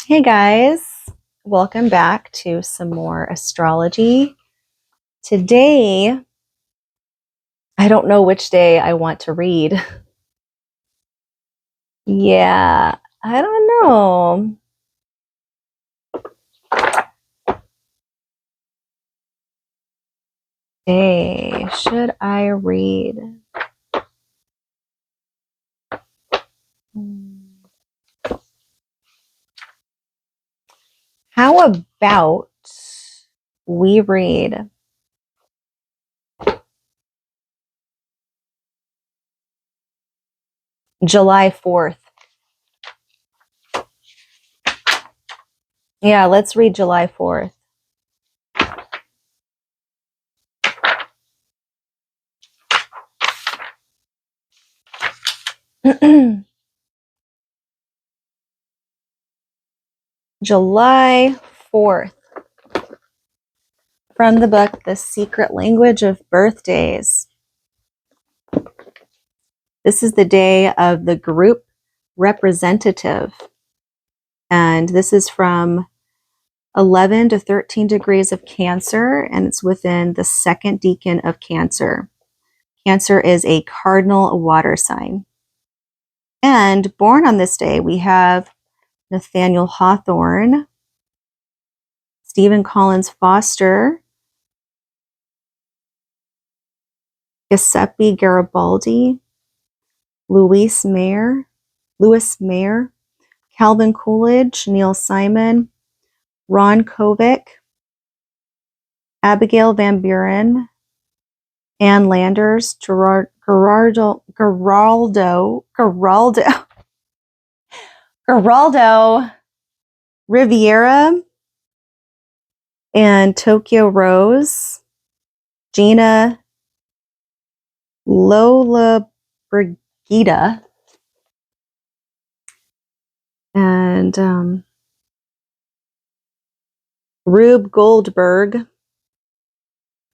Hey guys, welcome back to some more astrology. Today, I don't know which day I want to read. Yeah, I don't know. Day, should I read? How about we read July 4th? Yeah, let's read July 4th. July 4th, from the book The Secret Language of Birthdays. This is the day of the group representative. And this is from 11 to 13 degrees of Cancer, and it's within the second decan of Cancer. Cancer is a cardinal water sign. And born on this day, we have Nathaniel Hawthorne, Stephen Collins Foster, Giuseppe Garibaldi, Louis Mayer, Calvin Coolidge, Neil Simon, Ron Kovic, Abigail Van Buren, Ann Landers, Geraldo Riviera, and Tokyo Rose, Gina Lola Brigida, and Rube Goldberg,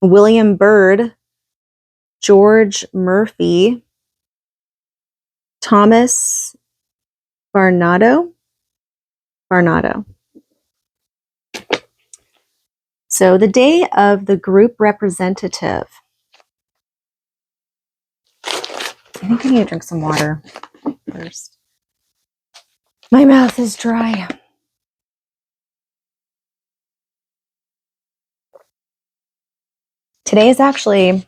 William Byrd, George Murphy, Thomas Barnado. So the day of the group representative. I think I need to drink some water first. My mouth is dry. Today is actually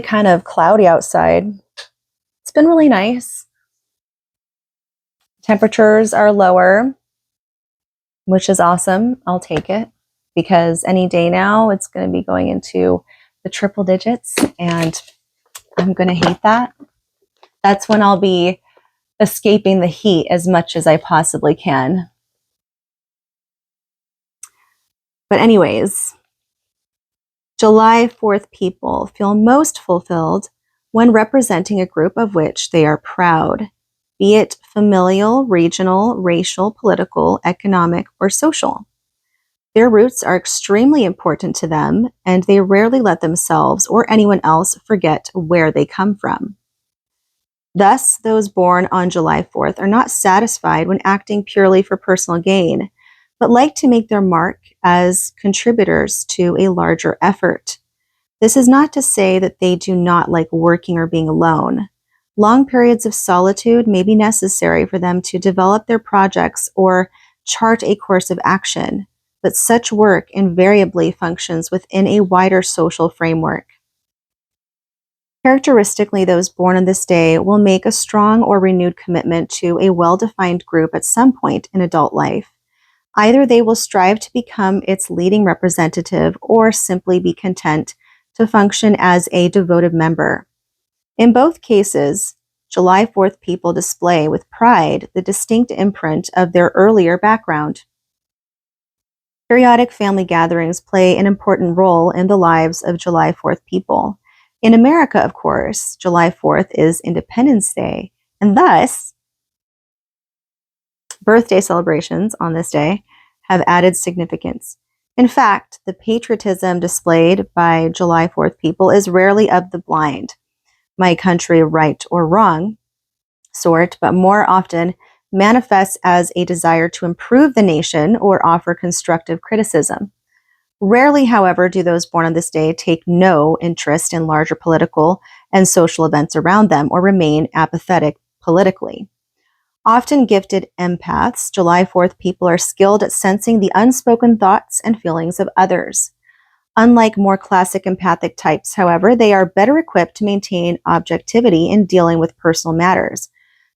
kind of cloudy outside. It's been really nice. Temperatures are lower, which is awesome. I'll take it because any day now it's going to be going into the triple digits and I'm going to hate that. That's when I'll be escaping the heat as much as I possibly can. But anyways, July 4th people feel most fulfilled when representing a group of which they are proud, be it familial, regional, racial, political, economic, or social. Their roots are extremely important to them, and they rarely let themselves or anyone else forget where they come from. Thus, those born on July 4th are not satisfied when acting purely for personal gain, but like to make their mark as contributors to a larger effort. This is not to say that they do not like working or being alone. Long periods of solitude may be necessary for them to develop their projects or chart a course of action, but such work invariably functions within a wider social framework. Characteristically, those born on this day will make a strong or renewed commitment to a well-defined group at some point in adult life. Either they will strive to become its leading representative or simply be content to function as a devoted member. In both cases, July 4th people display with pride the distinct imprint of their earlier background. Periodic family gatherings play an important role in the lives of July 4th people. In America, of course, July 4th is Independence Day, and thus, birthday celebrations on this day have added significance. In fact, the patriotism displayed by July 4th people is rarely of the blind, my country right or wrong sort, but more often manifests as a desire to improve the nation or offer constructive criticism. Rarely, however, do those born on this day take no interest in larger political and social events around them or remain apathetic politically. Often gifted empaths, July 4th people are skilled at sensing the unspoken thoughts and feelings of others. Unlike more classic empathic types, however, they are better equipped to maintain objectivity in dealing with personal matters.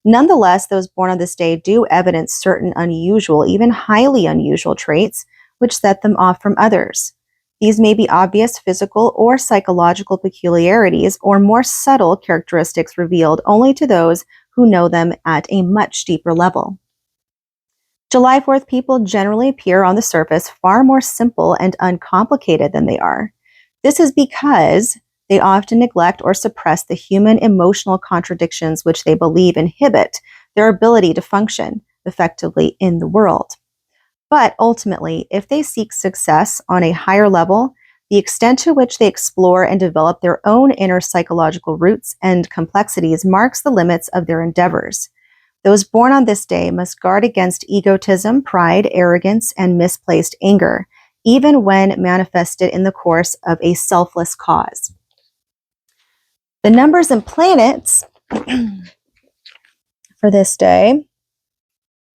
Nonetheless, those born on this day do evidence certain unusual, even highly unusual traits which set them off from others. These may be obvious physical or psychological peculiarities or more subtle characteristics revealed only to those who know them at a much deeper level. July 4th people generally appear on the surface far more simple and uncomplicated than they are. This is because they often neglect or suppress the human emotional contradictions which they believe inhibit their ability to function effectively in the world. But ultimately, if they seek success on a higher level, the extent to which they explore and develop their own inner psychological roots and complexities marks the limits of their endeavors. Those born on this day must guard against egotism, pride, arrogance, and misplaced anger, even when manifested in the course of a selfless cause. The numbers and planets for this day,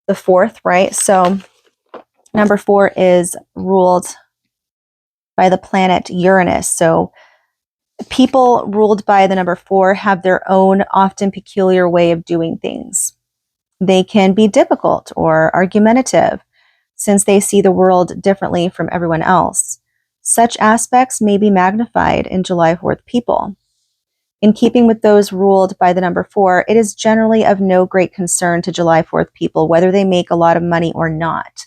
the 4th, right? So number 4 is ruled by the planet Uranus. So people ruled by the number 4 have their own often peculiar way of doing things. They can be difficult or argumentative since they see the world differently from everyone else. Such aspects may be magnified in July 4th people. In keeping with those ruled by the number 4, it is generally of no great concern to July 4th people whether they make a lot of money or not.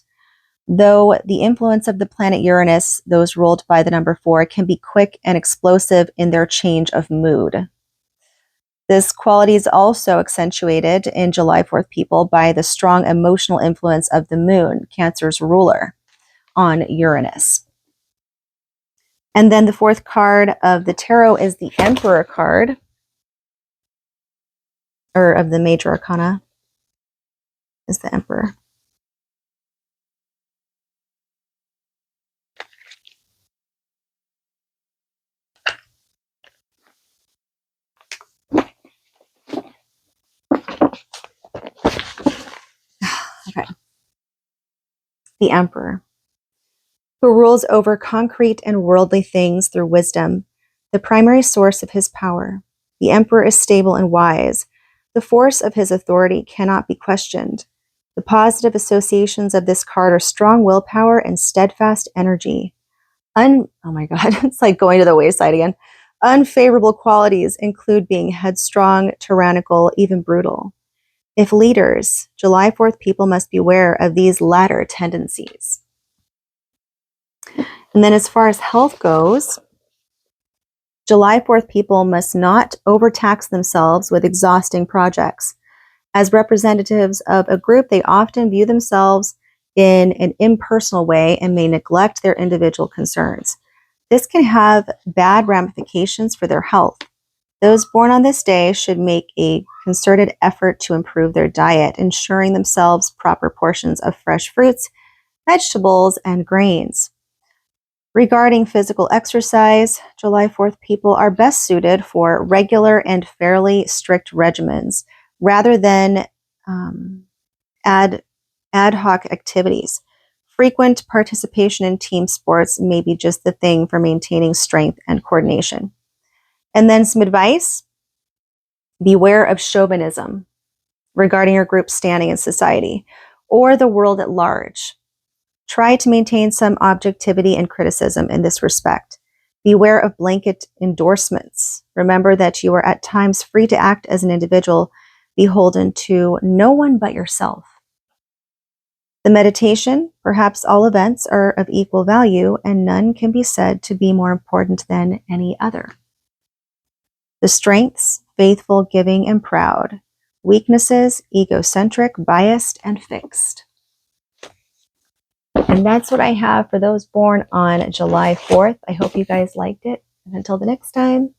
Though the influence of the planet Uranus, those ruled by the number 4, can be quick and explosive in their change of mood. This quality is also accentuated in July 4th people by the strong emotional influence of the moon, Cancer's ruler, on Uranus. And then the 4th card of the tarot is the Emperor card, or of the Major Arcana is the Emperor. Okay. The Emperor, who rules over concrete and worldly things through wisdom, the primary source of his power. The Emperor is stable and wise. The force of his authority cannot be questioned. The positive associations of this card are strong willpower and steadfast energy. Oh my God, it's like going to the wayside again. Unfavorable qualities include being headstrong, tyrannical, even brutal. If leaders, July 4th people must beware of these latter tendencies. And then as far as health goes, July 4th people must not overtax themselves with exhausting projects. As representatives of a group, they often view themselves in an impersonal way and may neglect their individual concerns. This can have bad ramifications for their health. Those born on this day should make a concerted effort to improve their diet, ensuring themselves proper portions of fresh fruits, vegetables, and grains. Regarding physical exercise, July 4th people are best suited for regular and fairly strict regimens rather than ad hoc activities. Frequent participation in team sports may be just the thing for maintaining strength and coordination. And then some advice: beware of chauvinism regarding your group's standing in society or the world at large. Try to maintain some objectivity and criticism in this respect. Beware of blanket endorsements. Remember that you are at times free to act as an individual, beholden to no one but yourself. The meditation: perhaps all events are of equal value and none can be said to be more important than any other. The strengths: faithful, giving, and proud. Weaknesses: egocentric, biased, and fixed. And that's what I have for those born on July 4th. I hope you guys liked it. And until the next time.